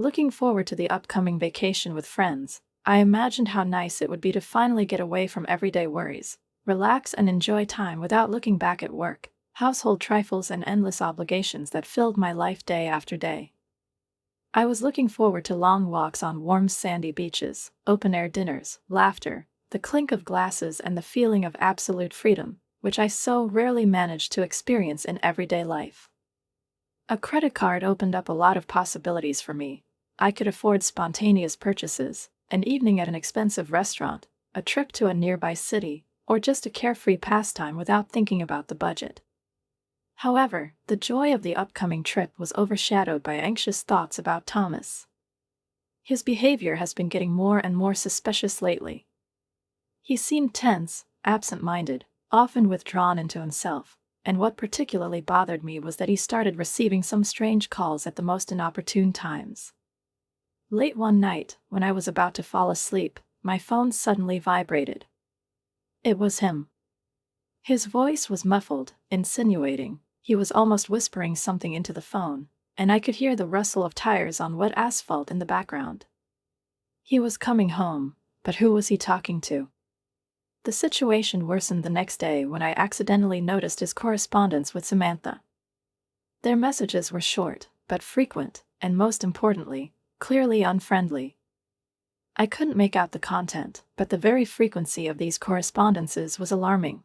Looking forward to the upcoming vacation with friends, I imagined how nice it would be to finally get away from everyday worries, relax and enjoy time without looking back at work, household trifles and endless obligations that filled my life day after day. I was looking forward to long walks on warm sandy beaches, open-air dinners, laughter, the clink of glasses and the feeling of absolute freedom, which I so rarely manage to experience in everyday life. A credit card opened up a lot of possibilities for me. I could afford spontaneous purchases, an evening at an expensive restaurant, a trip to a nearby city, or just a carefree pastime without thinking about the budget. However, the joy of the upcoming trip was overshadowed by anxious thoughts about Thomas. His behavior has been getting more and more suspicious lately. He seemed tense, absent-minded, often withdrawn into himself, and what particularly bothered me was that he started receiving some strange calls at the most inopportune times. Late one night, when I was about to fall asleep, my phone suddenly vibrated. It was him. His voice was muffled, insinuating. He was almost whispering something into the phone, and I could hear the rustle of tires on wet asphalt in the background. He was coming home, but who was he talking to? The situation worsened the next day when I accidentally noticed his correspondence with Samantha. Their messages were short, but frequent, and most importantly, clearly unfriendly. I couldn't make out the content, but the very frequency of these correspondences was alarming.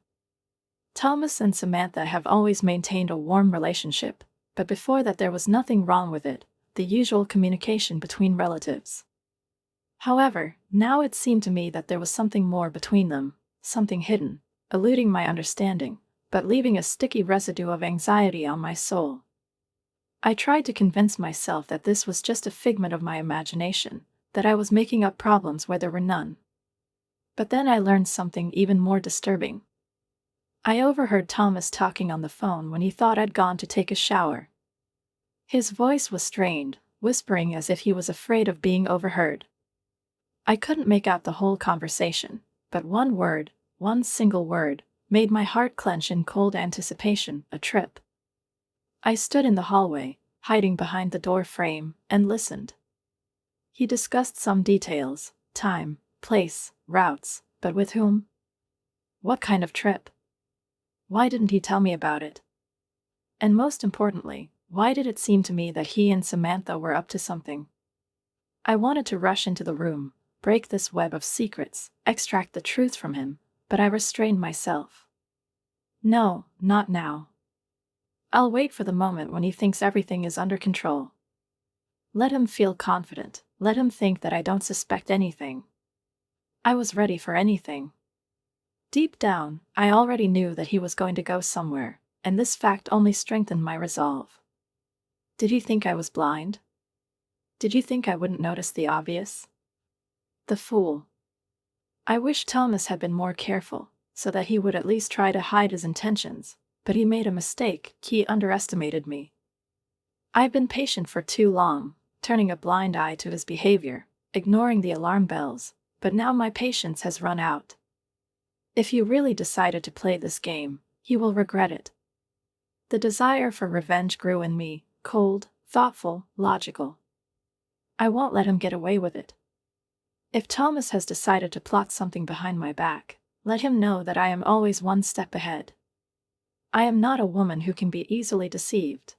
Thomas and Samantha have always maintained a warm relationship, but before that there was nothing wrong with it, the usual communication between relatives. However, now it seemed to me that there was something more between them, something hidden, eluding my understanding, but leaving a sticky residue of anxiety on my soul. I tried to convince myself that this was just a figment of my imagination, that I was making up problems where there were none. But then I learned something even more disturbing. I overheard Thomas talking on the phone when he thought I'd gone to take a shower. His voice was strained, whispering as if he was afraid of being overheard. I couldn't make out the whole conversation, but one single word, made my heart clench in cold anticipation: a trip. I stood in the hallway, hiding behind the door frame, and listened. He discussed some details: time, place, routes, but with whom? What kind of trip? Why didn't he tell me about it? And most importantly, why did it seem to me that he and Samantha were up to something? I wanted to rush into the room, break this web of secrets, extract the truth from him, but I restrained myself. No, not now. I'll wait for the moment when he thinks everything is under control. Let him feel confident, let him think that I don't suspect anything. I was ready for anything. Deep down, I already knew that he was going to go somewhere, and this fact only strengthened my resolve. Did he think I was blind? Did you think I wouldn't notice the obvious? The fool. I wish Thomas had been more careful, so that he would at least try to hide his intentions, but he made a mistake. He underestimated me. I've been patient for too long, turning a blind eye to his behavior, ignoring the alarm bells, but now my patience has run out. If he really decided to play this game, he will regret it. The desire for revenge grew in me, cold, thoughtful, logical. I won't let him get away with it. If Thomas has decided to plot something behind my back, let him know that I am always one step ahead. I am not a woman who can be easily deceived.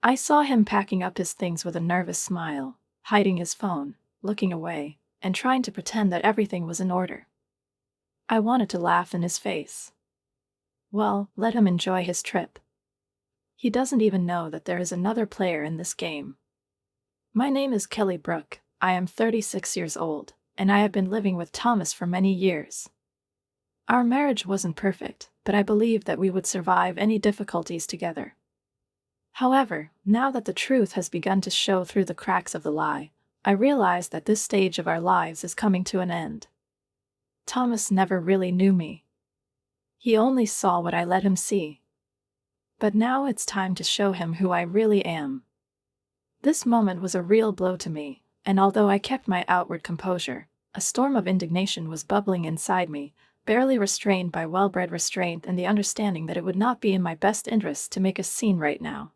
I saw him packing up his things with a nervous smile, hiding his phone, looking away, and trying to pretend that everything was in order. I wanted to laugh in his face. Well, let him enjoy his trip. He doesn't even know that there is another player in this game. My name is Kelly Brooke, I am 36 years old, and I have been living with Thomas for many years. Our marriage wasn't perfect, but I believed that we would survive any difficulties together. However, now that the truth has begun to show through the cracks of the lie, I realize that this stage of our lives is coming to an end. Thomas never really knew me. He only saw what I let him see. But now it's time to show him who I really am. This moment was a real blow to me, and although I kept my outward composure, a storm of indignation was bubbling inside me, barely restrained by well-bred restraint and the understanding that it would not be in my best interest to make a scene right now.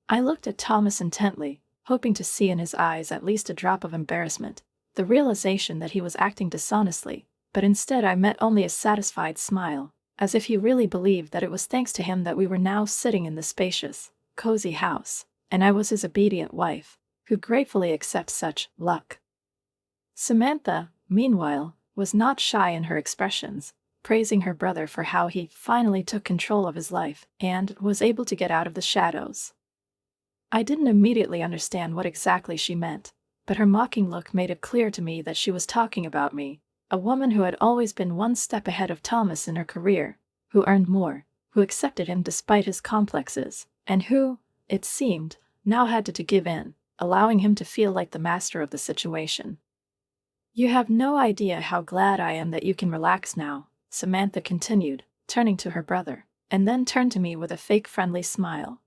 I looked at Thomas intently, hoping to see in his eyes at least a drop of embarrassment, the realization that he was acting dishonestly, but instead I met only a satisfied smile, as if he really believed that it was thanks to him that we were now sitting in the spacious, cozy house, and I was his obedient wife, who gratefully accepts such luck. Samantha, meanwhile, was not shy in her expressions, praising her brother for how he finally took control of his life and was able to get out of the shadows. I didn't immediately understand what exactly she meant, but her mocking look made it clear to me that she was talking about me, a woman who had always been one step ahead of Thomas in her career, who earned more, who accepted him despite his complexes, and who, it seemed, now had to give in, allowing him to feel like the master of the situation. "You have no idea how glad I am that you can relax now," Samantha continued, turning to her brother, and then turned to me with a fake friendly smile.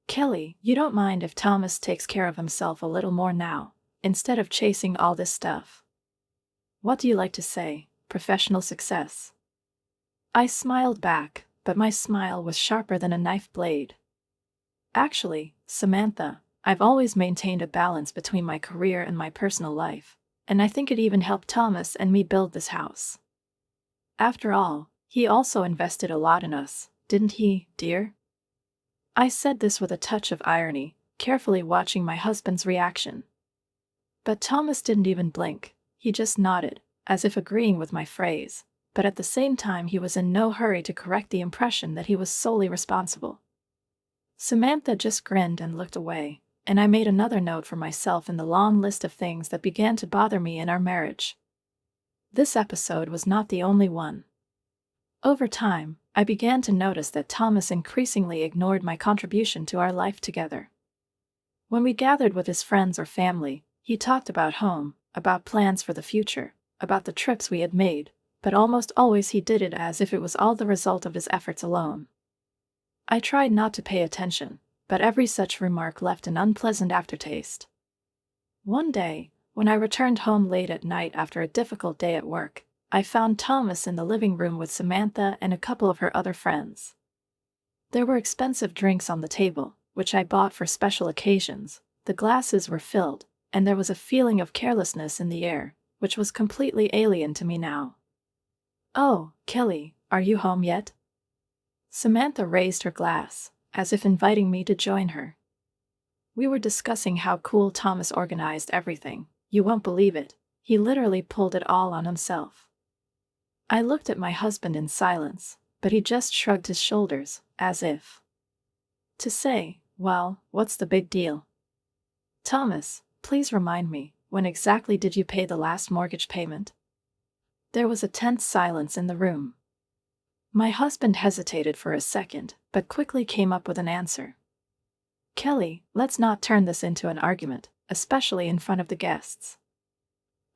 "Kelly, you don't mind if Thomas takes care of himself a little more now, instead of chasing all this stuff? What do you like to say, professional success?" I smiled back, but my smile was sharper than a knife blade. "Actually, Samantha, I've always maintained a balance between my career and my personal life, and I think it even helped Thomas and me build this house. After all, he also invested a lot in us, didn't he, dear?" I said this with a touch of irony, carefully watching my husband's reaction. But Thomas didn't even blink, he just nodded, as if agreeing with my phrase, but at the same time he was in no hurry to correct the impression that he was solely responsible. Samantha just grinned and looked away, and I made another note for myself in the long list of things that began to bother me in our marriage. This episode was not the only one. Over time, I began to notice that Thomas increasingly ignored my contribution to our life together. When we gathered with his friends or family, he talked about home, about plans for the future, about the trips we had made, but almost always he did it as if it was all the result of his efforts alone. I tried not to pay attention, but every such remark left an unpleasant aftertaste. One day, when I returned home late at night after a difficult day at work, I found Thomas in the living room with Samantha and a couple of her other friends. There were expensive drinks on the table, which I bought for special occasions, the glasses were filled, and there was a feeling of carelessness in the air, which was completely alien to me now. "Oh, Kelly, are you home yet?" Samantha raised her glass, as if inviting me to join her. We were discussing how cool Thomas organized everything. You won't believe it, he literally pulled it all on himself. I looked at my husband in silence, but he just shrugged his shoulders, as if to say, "Well, what's the big deal?" "Thomas, please remind me, when exactly did you pay the last mortgage payment?" There was a tense silence in the room. My husband hesitated for a second, but quickly came up with an answer. "Kelly, let's not turn this into an argument, especially in front of the guests."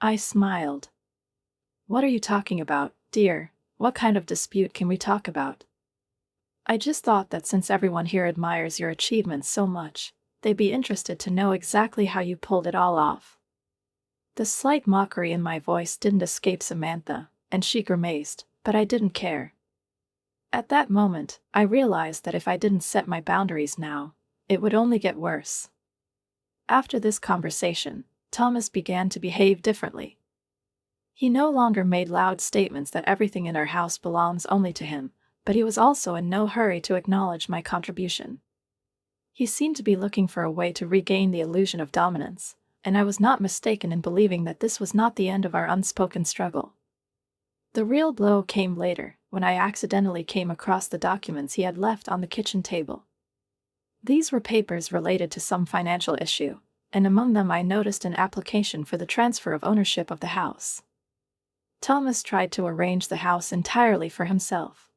I smiled. "What are you talking about, dear? What kind of dispute can we talk about?" "I just thought that since everyone here admires your achievements so much, they'd be interested to know exactly how you pulled it all off." The slight mockery in my voice didn't escape Samantha, and she grimaced, but I didn't care. At that moment, I realized that if I didn't set my boundaries now, it would only get worse. After this conversation, Thomas began to behave differently. He no longer made loud statements that everything in our house belongs only to him, but he was also in no hurry to acknowledge my contribution. He seemed to be looking for a way to regain the illusion of dominance, and I was not mistaken in believing that this was not the end of our unspoken struggle. The real blow came later, when I accidentally came across the documents he had left on the kitchen table. These were papers related to some financial issue, and among them I noticed an application for the transfer of ownership of the house. Thomas tried to arrange the house entirely for himself.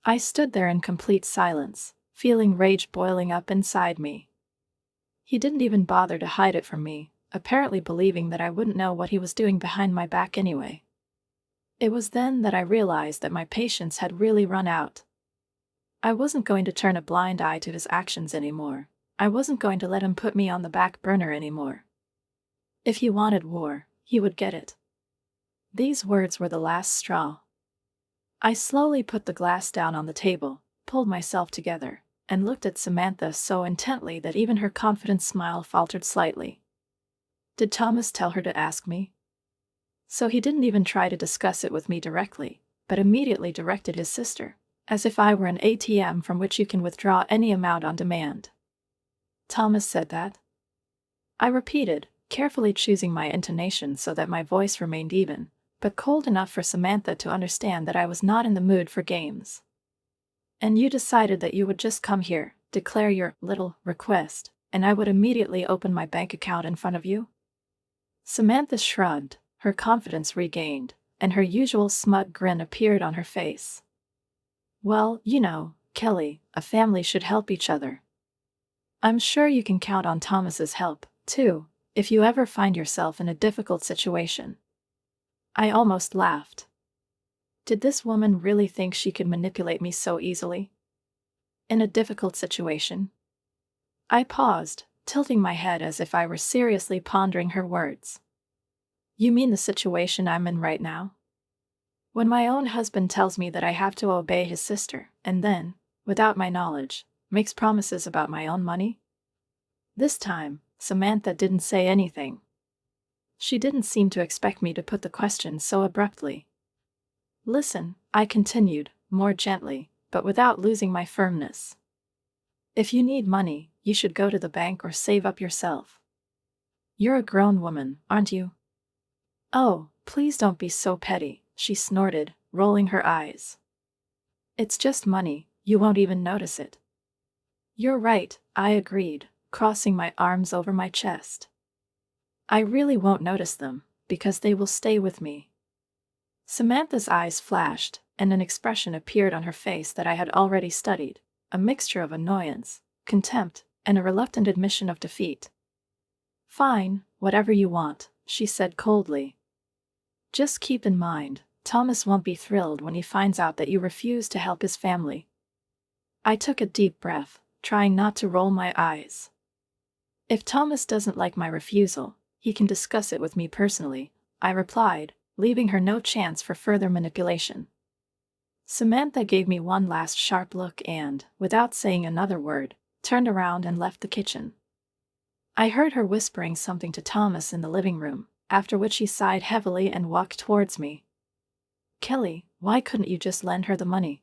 I stood there in complete silence, feeling rage boiling up inside me. He didn't even bother to hide it from me, apparently believing that I wouldn't know what he was doing behind my back anyway. It was then that I realized that my patience had really run out. I wasn't going to turn a blind eye to his actions anymore. I wasn't going to let him put me on the back burner anymore. If he wanted war, he would get it. These words were the last straw. I slowly put the glass down on the table, pulled myself together, and looked at Samantha so intently that even her confident smile faltered slightly. Did Thomas tell her to ask me? So he didn't even try to discuss it with me directly, but immediately directed his sister, as if I were an ATM from which you can withdraw any amount on demand. Thomas said that? I repeated, carefully choosing my intonation so that my voice remained even, but cold enough for Samantha to understand that I was not in the mood for games. And you decided that you would just come here, declare your little request, and I would immediately open my bank account in front of you? Samantha shrugged, her confidence regained, and her usual smug grin appeared on her face. Well, you know, Kelly, a family should help each other. I'm sure you can count on Thomas's help, too, if you ever find yourself in a difficult situation. I almost laughed. Did this woman really think she could manipulate me so easily? In a difficult situation? I paused, tilting my head as if I were seriously pondering her words. You mean the situation I'm in right now? When my own husband tells me that I have to obey his sister, and then, without my knowledge, makes promises about my own money? This time, Samantha didn't say anything. She didn't seem to expect me to put the question so abruptly. Listen, I continued, more gently, but without losing my firmness. If you need money, you should go to the bank or save up yourself. You're a grown woman, aren't you? Oh, please don't be so petty, she snorted, rolling her eyes. It's just money, you won't even notice it. You're right, I agreed, crossing my arms over my chest. I really won't notice them, because they will stay with me. Samantha's eyes flashed, and an expression appeared on her face that I had already studied, a mixture of annoyance, contempt, and a reluctant admission of defeat. Fine, whatever you want, she said coldly. Just keep in mind, Thomas won't be thrilled when he finds out that you refuse to help his family. I took a deep breath, trying not to roll my eyes. If Thomas doesn't like my refusal, he can discuss it with me personally, I replied, leaving her no chance for further manipulation. Samantha gave me one last sharp look and, without saying another word, turned around and left the kitchen. I heard her whispering something to Thomas in the living room, after which he sighed heavily and walked towards me. Kelly, why couldn't you just lend her the money?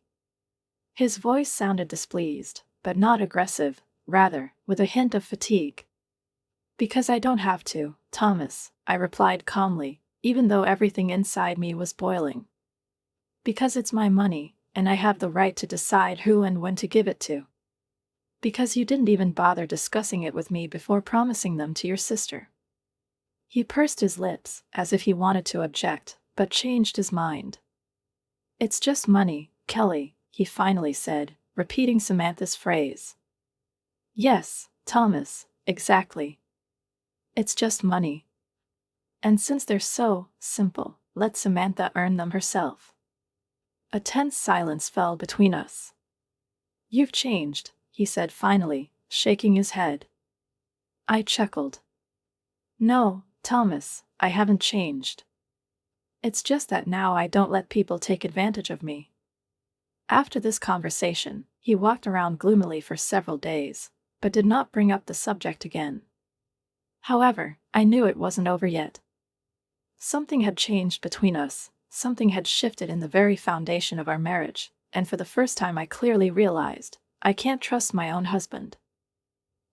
His voice sounded displeased, but not aggressive, rather, with a hint of fatigue. Because I don't have to, Thomas, I replied calmly, even though everything inside me was boiling. Because it's my money, and I have the right to decide who and when to give it to. Because you didn't even bother discussing it with me before promising them to your sister. He pursed his lips, as if he wanted to object, but changed his mind. It's just money, Kelly, he finally said, repeating Samantha's phrase. Yes, Thomas, exactly. It's just money. And since they're so simple, let Samantha earn them herself. A tense silence fell between us. You've changed, he said finally, shaking his head. I chuckled. No, Thomas, I haven't changed. It's just that now I don't let people take advantage of me. After this conversation, he walked around gloomily for several days, but did not bring up the subject again. However, I knew it wasn't over yet. Something had changed between us, something had shifted in the very foundation of our marriage, and for the first time I clearly realized, I can't trust my own husband.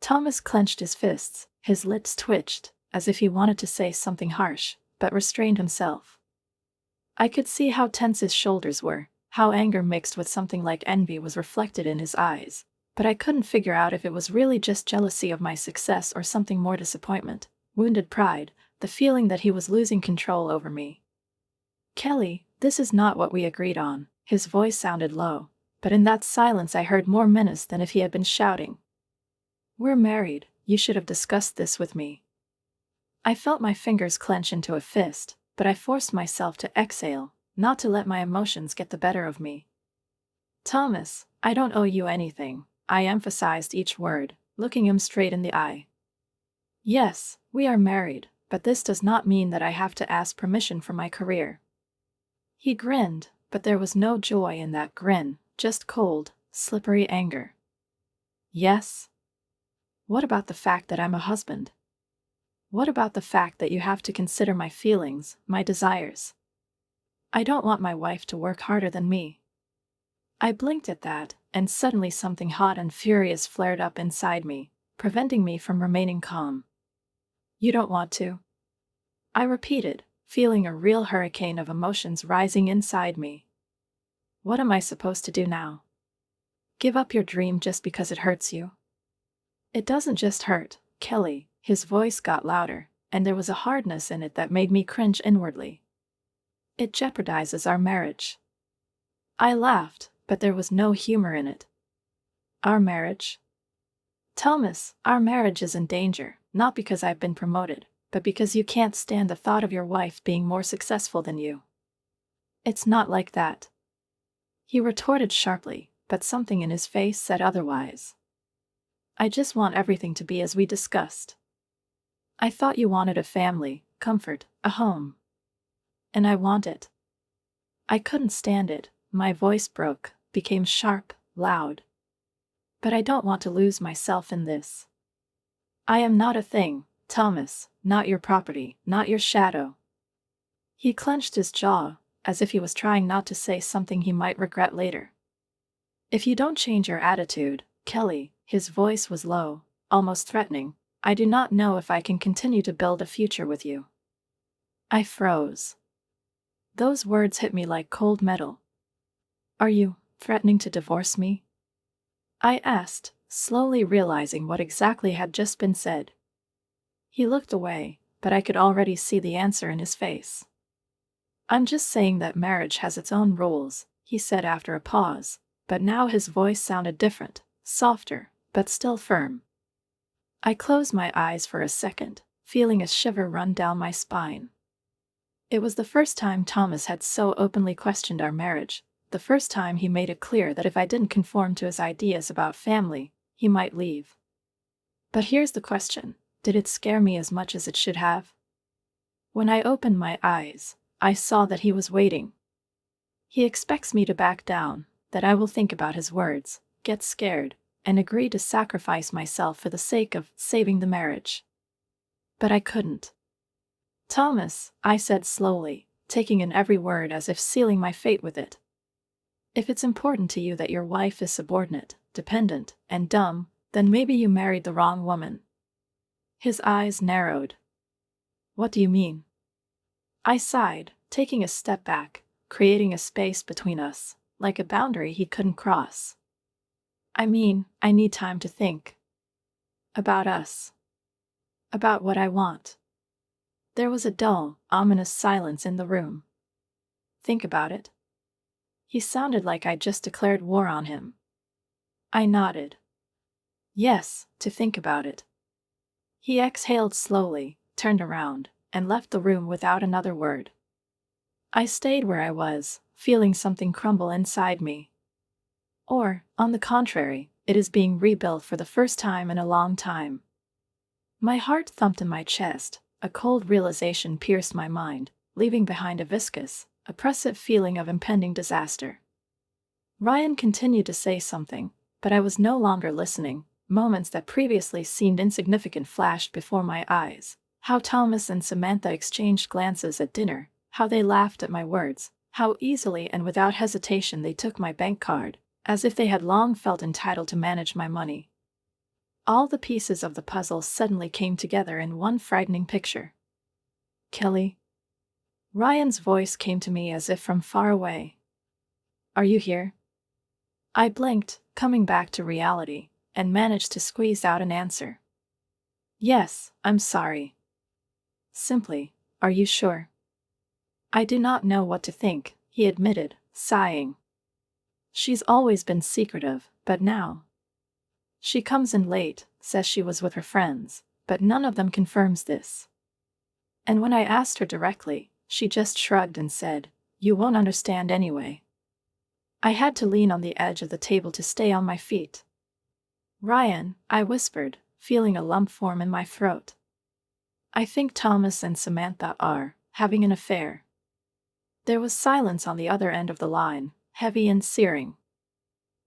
Thomas clenched his fists, his lips twitched, as if he wanted to say something harsh, but restrained himself. I could see how tense his shoulders were, how anger mixed with something like envy was reflected in his eyes, but I couldn't figure out if it was really just jealousy of my success or something more: disappointment, wounded pride, the feeling that he was losing control over me. Kelly, this is not what we agreed on. His voice sounded low, but in that silence I heard more menace than if he had been shouting. We're married, you should have discussed this with me. I felt my fingers clench into a fist, but I forced myself to exhale, not to let my emotions get the better of me. Thomas, I don't owe you anything, I emphasized each word, looking him straight in the eye. Yes, we are married, but this does not mean that I have to ask permission for my career. He grinned, but there was no joy in that grin, just cold, slippery anger. Yes? What about the fact that I'm a husband? What about the fact that you have to consider my feelings, my desires? I don't want my wife to work harder than me. I blinked at that, and suddenly something hot and furious flared up inside me, preventing me from remaining calm. You don't want to? I repeated, feeling a real hurricane of emotions rising inside me. What am I supposed to do now? Give up your dream just because it hurts you? It doesn't just hurt, Kelly. His voice got louder, and there was a hardness in it that made me cringe inwardly. It jeopardizes our marriage. I laughed, but there was no humor in it. Our marriage? Thomas, our marriage is in danger, not because I've been promoted, but because you can't stand the thought of your wife being more successful than you. It's not like that. He retorted sharply, but something in his face said otherwise. I just want everything to be as we discussed. I thought you wanted a family, comfort, a home. And I want it. I couldn't stand it. My voice broke, became sharp, loud. But I don't want to lose myself in this. I am not a thing, Thomas, not your property, not your shadow. He clenched his jaw, as if he was trying not to say something he might regret later. If you don't change your attitude, Kelly, his voice was low, almost threatening, I do not know if I can continue to build a future with you. I froze. Those words hit me like cold metal. Are you threatening to divorce me? I asked, slowly realizing what exactly had just been said. He looked away, but I could already see the answer in his face. I'm just saying that marriage has its own rules, he said after a pause, but now his voice sounded different, softer, but still firm. I closed my eyes for a second, feeling a shiver run down my spine. It was the first time Thomas had so openly questioned our marriage, the first time he made it clear that if I didn't conform to his ideas about family, he might leave. But here's the question, did it scare me as much as it should have? When I opened my eyes, I saw that he was waiting. He expects me to back down, that I will think about his words, get scared, and agree to sacrifice myself for the sake of saving the marriage. But I couldn't. Thomas, I said slowly, taking in every word as if sealing my fate with it. If it's important to you that your wife is subordinate, dependent, and dumb, then maybe you married the wrong woman. His eyes narrowed. What do you mean? I sighed, taking a step back, creating a space between us, like a boundary he couldn't cross. I mean, I need time to think. About us. About what I want. There was a dull, ominous silence in the room. Think about it. He sounded like I'd just declared war on him. I nodded. Yes, to think about it. He exhaled slowly, turned around, and left the room without another word. I stayed where I was, feeling something crumble inside me. Or, on the contrary, it is being rebuilt for the first time in a long time. My heart thumped in my chest, a cold realization pierced my mind, leaving behind a viscous, oppressive feeling of impending disaster. Ryan continued to say something, but I was no longer listening. Moments that previously seemed insignificant flashed before my eyes. How Thomas and Samantha exchanged glances at dinner, how they laughed at my words, how easily and without hesitation they took my bank card, as if they had long felt entitled to manage my money. All the pieces of the puzzle suddenly came together in one frightening picture. Kelly? Ryan's voice came to me as if from far away. Are you here? I blinked, coming back to reality, and managed to squeeze out an answer. Yes, I'm sorry. Simply, are you sure? I do not know what to think, he admitted, sighing. She's always been secretive, but now. She comes in late, says she was with her friends, but none of them confirms this. And when I asked her directly, she just shrugged and said, "You won't understand anyway." I had to lean on the edge of the table to stay on my feet. Ryan, I whispered, feeling a lump form in my throat. I think Thomas and Samantha are having an affair. There was silence on the other end of the line, heavy and searing.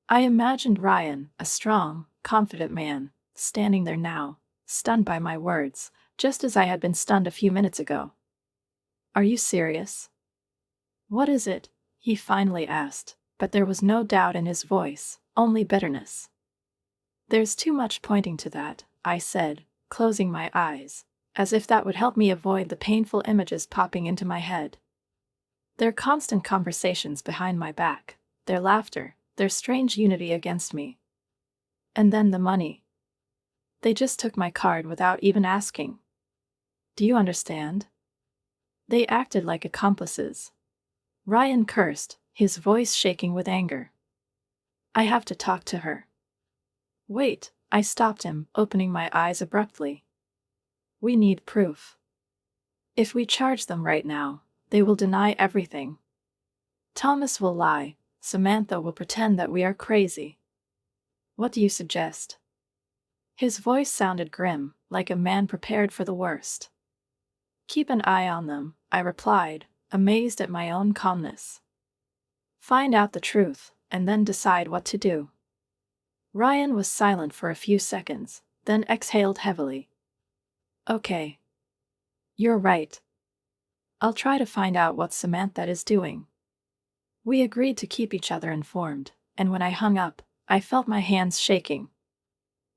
I imagined Ryan, a strong, confident man, standing there now, stunned by my words, just as I had been stunned a few minutes ago. "Are you serious?" "What is it?" he finally asked, but there was no doubt in his voice, only bitterness. "There's too much pointing to that," I said, closing my eyes, as if that would help me avoid the painful images popping into my head. Their constant conversations behind my back, their laughter, their strange unity against me. And then the money. They just took my card without even asking. Do you understand? They acted like accomplices. Ryan cursed, his voice shaking with anger. "I have to talk to her." "Wait," I stopped him, opening my eyes abruptly. "We need proof. If we charge them right now, they will deny everything. Thomas will lie, Samantha will pretend that we are crazy. What do you suggest?" His voice sounded grim, like a man prepared for the worst. "Keep an eye on them," I replied, amazed at my own calmness. "Find out the truth, and then decide what to do." Ryan was silent for a few seconds, then exhaled heavily. "Okay. You're right. I'll try to find out what Samantha is doing." We agreed to keep each other informed, and when I hung up, I felt my hands shaking.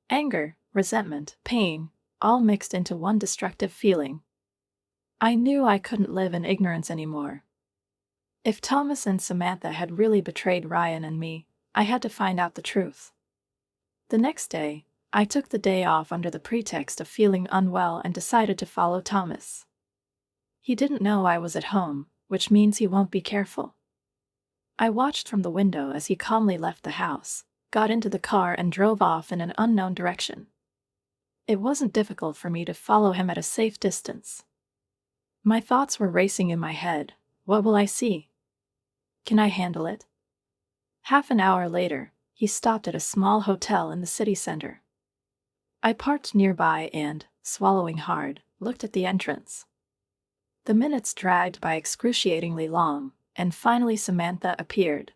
Anger, resentment, pain, all mixed into one destructive feeling. I knew I couldn't live in ignorance anymore. If Thomas and Samantha had really betrayed Ryan and me, I had to find out the truth. The next day, I took the day off under the pretext of feeling unwell and decided to follow Thomas. He didn't know I was at home, which means he won't be careful. I watched from the window as he calmly left the house, got into the car and drove off in an unknown direction. It wasn't difficult for me to follow him at a safe distance. My thoughts were racing in my head. What will I see? Can I handle it? Half an hour later, he stopped at a small hotel in the city center. I parked nearby and, swallowing hard, looked at the entrance. The minutes dragged by excruciatingly long, and finally Samantha appeared.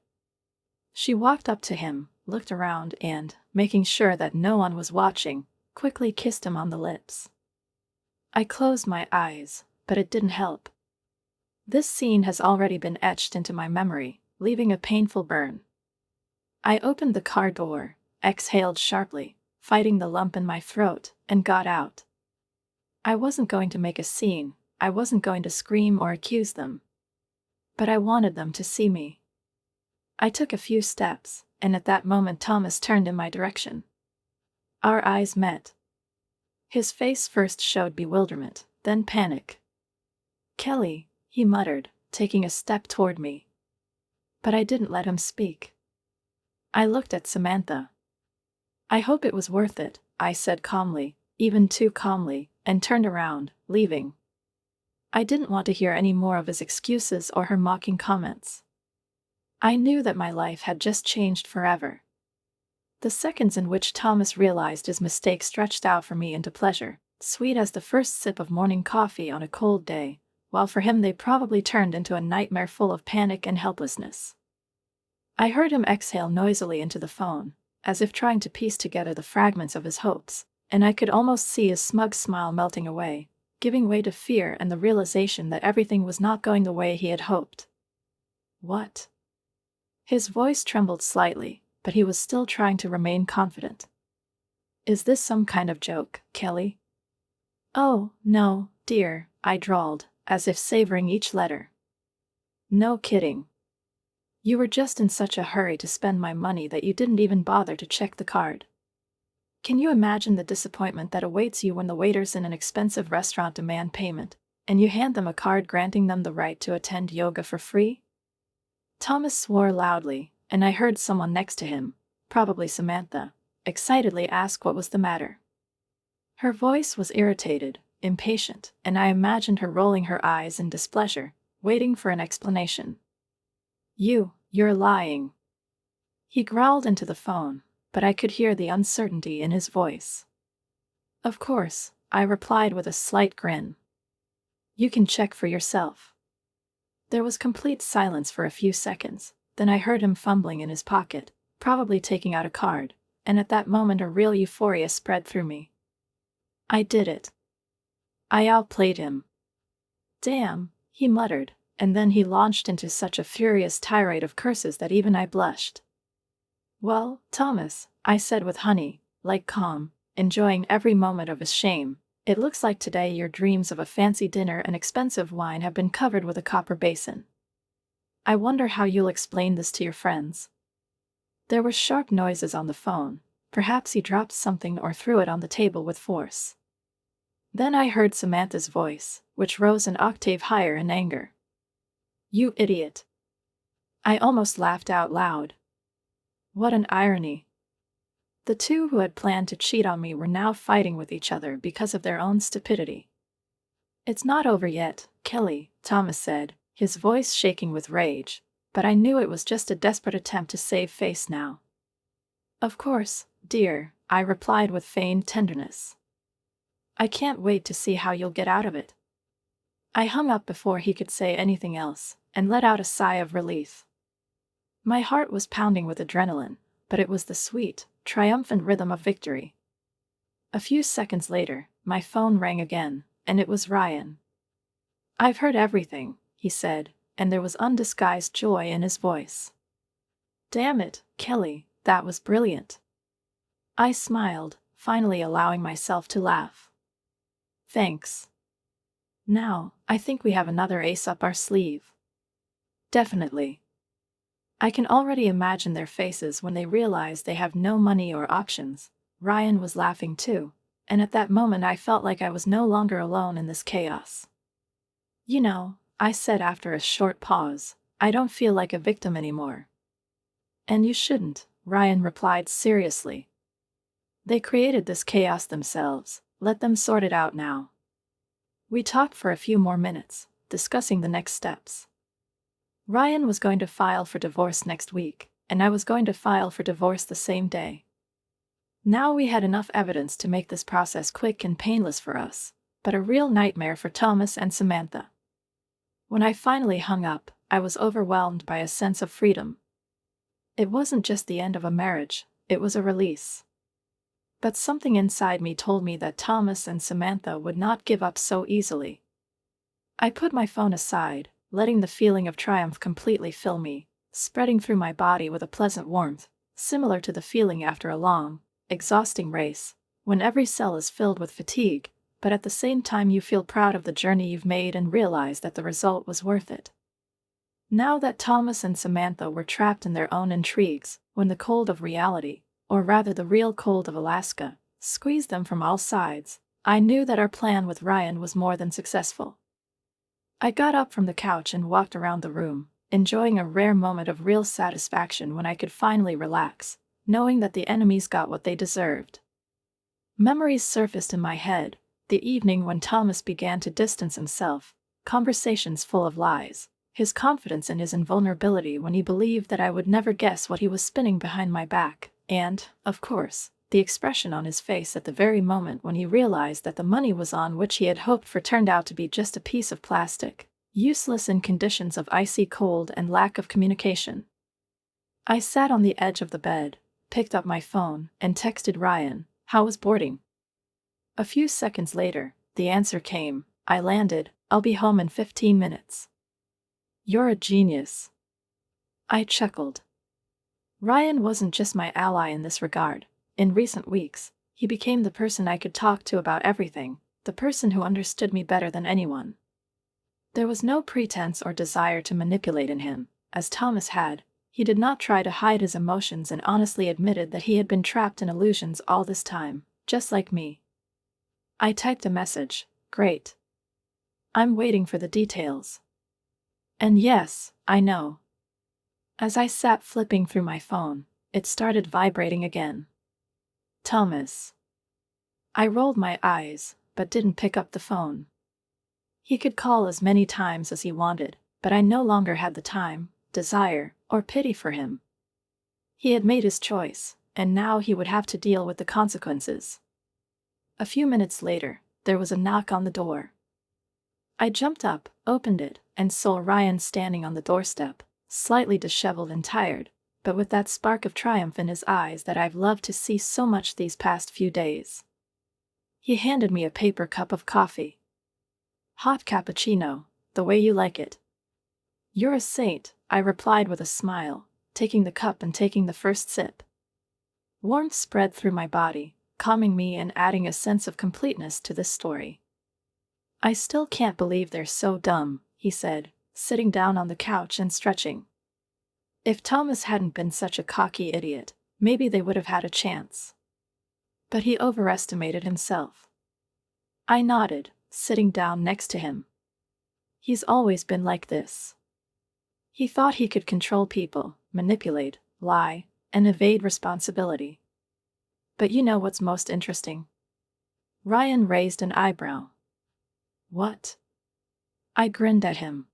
She walked up to him, looked around and, making sure that no one was watching, quickly kissed him on the lips. I closed my eyes, but it didn't help. This scene has already been etched into my memory, leaving a painful burn. I opened the car door, exhaled sharply, fighting the lump in my throat, and got out. I wasn't going to make a scene, I wasn't going to scream or accuse them. But I wanted them to see me. I took a few steps, and at that moment Thomas turned in my direction. Our eyes met. His face first showed bewilderment, then panic. "Kelly," he muttered, taking a step toward me. But I didn't let him speak. I looked at Samantha. "I hope it was worth it," I said calmly, even too calmly, and turned around, leaving. I didn't want to hear any more of his excuses or her mocking comments. I knew that my life had just changed forever. The seconds in which Thomas realized his mistake stretched out for me into pleasure, sweet as the first sip of morning coffee on a cold day, while for him they probably turned into a nightmare full of panic and helplessness. I heard him exhale noisily into the phone, as if trying to piece together the fragments of his hopes, and I could almost see his smug smile melting away, giving way to fear and the realization that everything was not going the way he had hoped. "What?" His voice trembled slightly, but he was still trying to remain confident. "Is this some kind of joke, Kelly?" "Oh, no, dear," I drawled, as if savoring each letter. "No kidding. You were just in such a hurry to spend my money that you didn't even bother to check the card. Can you imagine the disappointment that awaits you when the waiters in an expensive restaurant demand payment, and you hand them a card granting them the right to attend yoga for free?" Thomas swore loudly, and I heard someone next to him, probably Samantha, excitedly ask what was the matter. Her voice was irritated, impatient, and I imagined her rolling her eyes in displeasure, waiting for an explanation. You're lying." He growled into the phone, but I could hear the uncertainty in his voice. "Of course," I replied with a slight grin. "You can check for yourself." There was complete silence for a few seconds, then I heard him fumbling in his pocket, probably taking out a card, and at that moment a real euphoria spread through me. I did it. I outplayed him. Damn, he muttered, and then he launched into such a furious tirade of curses that even I blushed. Well, Thomas, I said with honey-like calm, enjoying every moment of his shame, it looks like today your dreams of a fancy dinner and expensive wine have been covered with a copper basin. I wonder how you'll explain this to your friends. There were sharp noises on the phone. Perhaps he dropped something or threw it on the table with force. Then I heard Samantha's voice, which rose an octave higher in anger. You idiot. I almost laughed out loud. What an irony. The two who had planned to cheat on me were now fighting with each other because of their own stupidity. It's not over yet, Kelly, Thomas said, his voice shaking with rage, but I knew it was just a desperate attempt to save face now. Of course, dear, I replied with feigned tenderness. I can't wait to see how you'll get out of it. I hung up before he could say anything else, and let out a sigh of relief. My heart was pounding with adrenaline, but it was the sweet, triumphant rhythm of victory. A few seconds later, my phone rang again, and it was Ryan. I've heard everything, he said, and there was undisguised joy in his voice. Damn it, Kelly, that was brilliant. I smiled, finally allowing myself to laugh. Thanks. Now, I think we have another ace up our sleeve. Definitely. I can already imagine their faces when they realize they have no money or options. Ryan was laughing too, and at that moment I felt like I was no longer alone in this chaos. You know, I said after a short pause, I don't feel like a victim anymore. And you shouldn't, Ryan replied seriously. They created this chaos themselves, let them sort it out now. We talked for a few more minutes, discussing the next steps. Ryan was going to file for divorce next week, and I was going to file for divorce the same day. Now we had enough evidence to make this process quick and painless for us, but a real nightmare for Thomas and Samantha. When I finally hung up, I was overwhelmed by a sense of freedom. It wasn't just the end of a marriage, it was a release. But something inside me told me that Thomas and Samantha would not give up so easily. I put my phone aside, letting the feeling of triumph completely fill me, spreading through my body with a pleasant warmth, similar to the feeling after a long, exhausting race, when every cell is filled with fatigue, but at the same time you feel proud of the journey you've made and realize that the result was worth it. Now that Thomas and Samantha were trapped in their own intrigues, when the cold of reality, or rather the real cold of Alaska, squeezed them from all sides, I knew that our plan with Ryan was more than successful. I got up from the couch and walked around the room, enjoying a rare moment of real satisfaction when I could finally relax, knowing that the enemies got what they deserved. Memories surfaced in my head, the evening when Thomas began to distance himself, conversations full of lies, his confidence in his invulnerability when he believed that I would never guess what he was spinning behind my back, and, of course, the expression on his face at the very moment when he realized that the money was on which he had hoped for turned out to be just a piece of plastic, useless in conditions of icy cold and lack of communication. I sat on the edge of the bed, picked up my phone, and texted Ryan, "How was boarding?" A few seconds later, the answer came, "I landed, I'll be home in 15 minutes. You're a genius." I chuckled. Ryan wasn't just my ally in this regard. In recent weeks, he became the person I could talk to about everything, the person who understood me better than anyone. There was no pretense or desire to manipulate in him, as Thomas had. He did not try to hide his emotions and honestly admitted that he had been trapped in illusions all this time, just like me. I typed a message, "Great. I'm waiting for the details." And yes, I know. As I sat flipping through my phone, it started vibrating again. Thomas. I rolled my eyes, but didn't pick up the phone. He could call as many times as he wanted, but I no longer had the time, desire, or pity for him. He had made his choice, and now he would have to deal with the consequences. A few minutes later, there was a knock on the door. I jumped up, opened it, and saw Ryan standing on the doorstep, slightly disheveled and tired, but with that spark of triumph in his eyes that I've loved to see so much these past few days. He handed me a paper cup of coffee. Hot cappuccino, the way you like it. You're a saint, I replied with a smile, taking the cup and taking the first sip. Warmth spread through my body, calming me and adding a sense of completeness to this story. I still can't believe they're so dumb, he said, sitting down on the couch and stretching. If Thomas hadn't been such a cocky idiot, maybe they would have had a chance. But he overestimated himself. I nodded, sitting down next to him. He's always been like this. He thought he could control people, manipulate, lie, and evade responsibility. But you know what's most interesting? Ryan raised an eyebrow. What? I grinned at him.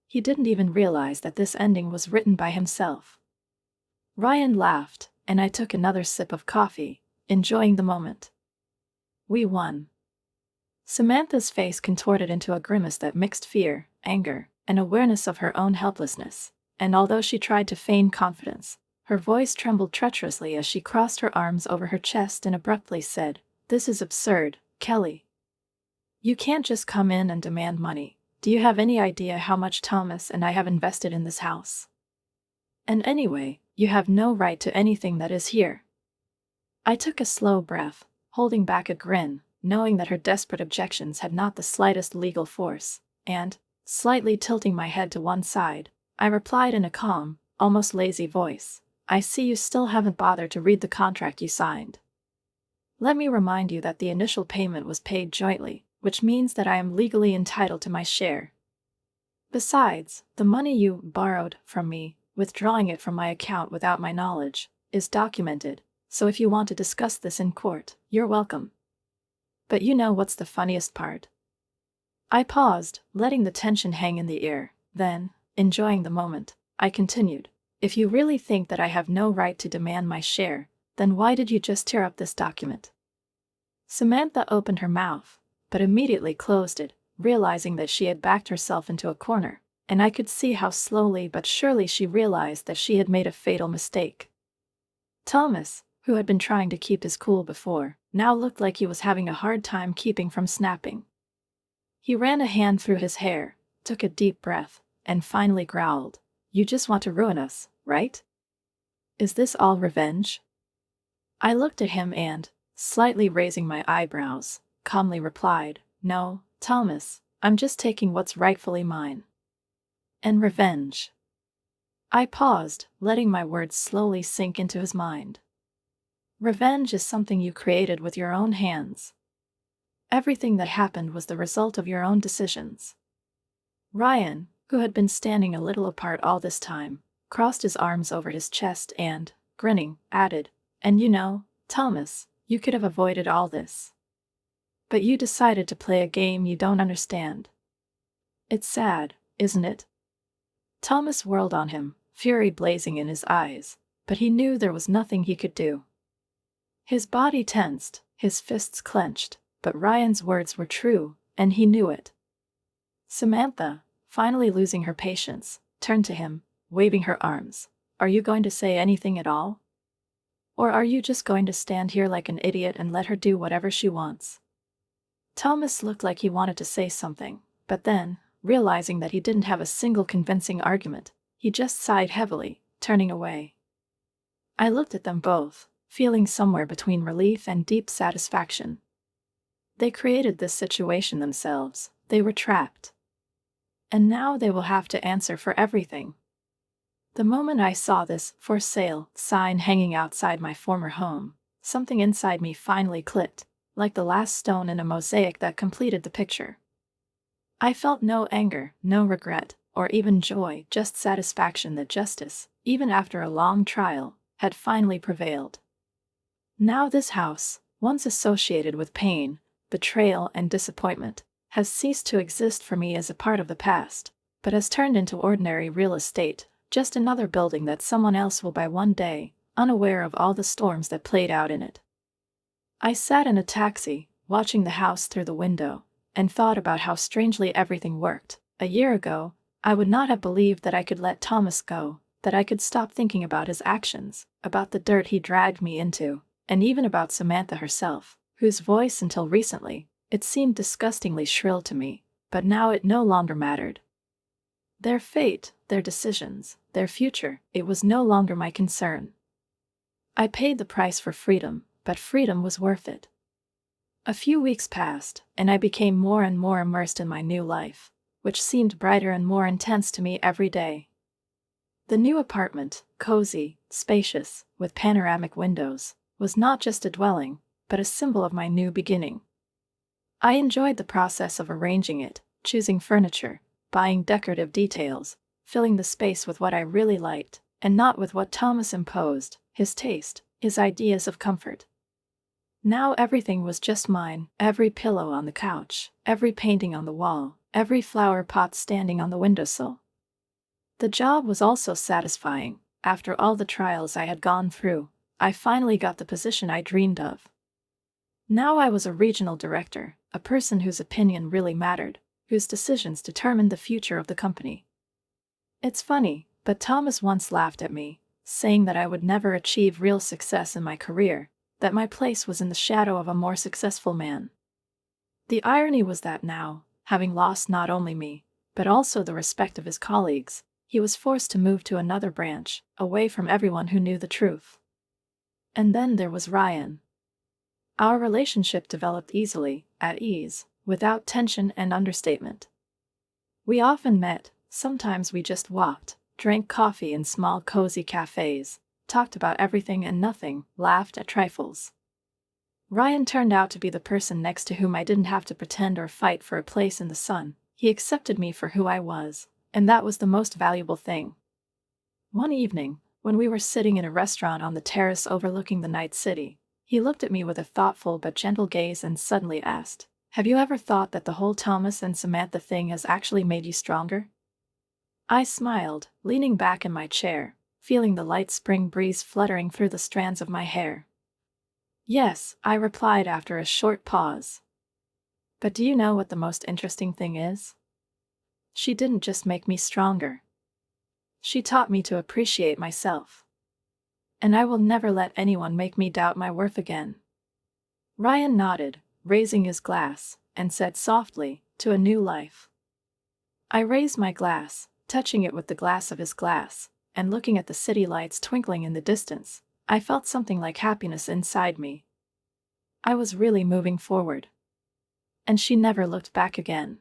He didn't even realize that this ending was written by himself. Ryan laughed, and I took another sip of coffee, enjoying the moment. We won. Samantha's face contorted into a grimace that mixed fear, anger, and awareness of her own helplessness, and although she tried to feign confidence, her voice trembled treacherously as she crossed her arms over her chest and abruptly said, "This is absurd, Kelly. You can't just come in and demand money. Do you have any idea how much Thomas and I have invested in this house? And anyway, you have no right to anything that is here." I took a slow breath, holding back a grin, knowing that her desperate objections had not the slightest legal force, and, slightly tilting my head to one side, I replied in a calm, almost lazy voice, "I see you still haven't bothered to read the contract you signed. Let me remind you that the initial payment was paid jointly, which means that I am legally entitled to my share. Besides, the money you borrowed from me, withdrawing it from my account without my knowledge, is documented, so if you want to discuss this in court, you're welcome. But you know what's the funniest part?" I paused, letting the tension hang in the air, then, enjoying the moment, I continued, "If you really think that I have no right to demand my share, then why did you just tear up this document?" Samantha opened her mouth, but immediately closed it, realizing that she had backed herself into a corner, and I could see how slowly but surely she realized that she had made a fatal mistake. Thomas, who had been trying to keep his cool before, now looked like he was having a hard time keeping from snapping. He ran a hand through his hair, took a deep breath, and finally growled, "You just want to ruin us, right? Is this all revenge?" I looked at him and, slightly raising my eyebrows, calmly replied, "No, Thomas, I'm just taking what's rightfully mine." "And revenge?" I paused, letting my words slowly sink into his mind. "Revenge is something you created with your own hands. Everything that happened was the result of your own decisions." Ryan, who had been standing a little apart all this time, crossed his arms over his chest and, grinning, added, "And you know, Thomas, you could have avoided all this. But you decided to play a game you don't understand. It's sad, isn't it?" Thomas whirled on him, fury blazing in his eyes, but he knew there was nothing he could do. His body tensed, his fists clenched, but Ryan's words were true, and he knew it. Samantha, finally losing her patience, turned to him, waving her arms. "Are you going to say anything at all? Or are you just going to stand here like an idiot and let her do whatever she wants?" Thomas looked like he wanted to say something, but then, realizing that he didn't have a single convincing argument, he just sighed heavily, turning away. I looked at them both, feeling somewhere between relief and deep satisfaction. They created this situation themselves, they were trapped. And now they will have to answer for everything. The moment I saw this "for sale" sign hanging outside my former home, something inside me finally clicked, like the last stone in a mosaic that completed the picture. I felt no anger, no regret, or even joy, just satisfaction that justice, even after a long trial, had finally prevailed. Now this house, once associated with pain, betrayal, and disappointment, has ceased to exist for me as a part of the past, but has turned into ordinary real estate, just another building that someone else will buy one day, unaware of all the storms that played out in it. I sat in a taxi, watching the house through the window, and thought about how strangely everything worked. A year ago, I would not have believed that I could let Thomas go, that I could stop thinking about his actions, about the dirt he dragged me into, and even about Samantha herself, whose voice until recently, it seemed disgustingly shrill to me, but now it no longer mattered. Their fate, their decisions, their future, it was no longer my concern. I paid the price for freedom, but freedom was worth it. A few weeks passed, and I became more and more immersed in my new life, which seemed brighter and more intense to me every day. The new apartment, cozy, spacious, with panoramic windows, was not just a dwelling, but a symbol of my new beginning. I enjoyed the process of arranging it, choosing furniture, buying decorative details, filling the space with what I really liked, and not with what Thomas imposed, his taste, his ideas of comfort. Now everything was just mine, every pillow on the couch, every painting on the wall, every flower pot standing on the windowsill. The job was also satisfying. After all the trials I had gone through, I finally got the position I dreamed of. Now I was a regional director, a person whose opinion really mattered, whose decisions determined the future of the company. It's funny, but Thomas once laughed at me, saying that I would never achieve real success in my career, that my place was in the shadow of a more successful man. The irony was that now, having lost not only me, but also the respect of his colleagues, he was forced to move to another branch, away from everyone who knew the truth. And then there was Ryan. Our relationship developed easily, at ease, without tension and understatement. We often met, sometimes we just walked, drank coffee in small cozy cafes, talked about everything and nothing, laughed at trifles. Ryan turned out to be the person next to whom I didn't have to pretend or fight for a place in the sun. He accepted me for who I was, and that was the most valuable thing. One evening, when we were sitting in a restaurant on the terrace overlooking the night city, he looked at me with a thoughtful but gentle gaze and suddenly asked, "Have you ever thought that the whole Thomas and Samantha thing has actually made you stronger?" I smiled, leaning back in my chair, feeling the light spring breeze fluttering through the strands of my hair. "Yes," I replied after a short pause. "But do you know what the most interesting thing is? She didn't just make me stronger. She taught me to appreciate myself. And I will never let anyone make me doubt my worth again." Ryan nodded, raising his glass, and said softly, "To a new life." I raised my glass, touching it with the glass of his glass, and looking at the city lights twinkling in the distance, I felt something like happiness inside me. I was really moving forward. And she never looked back again.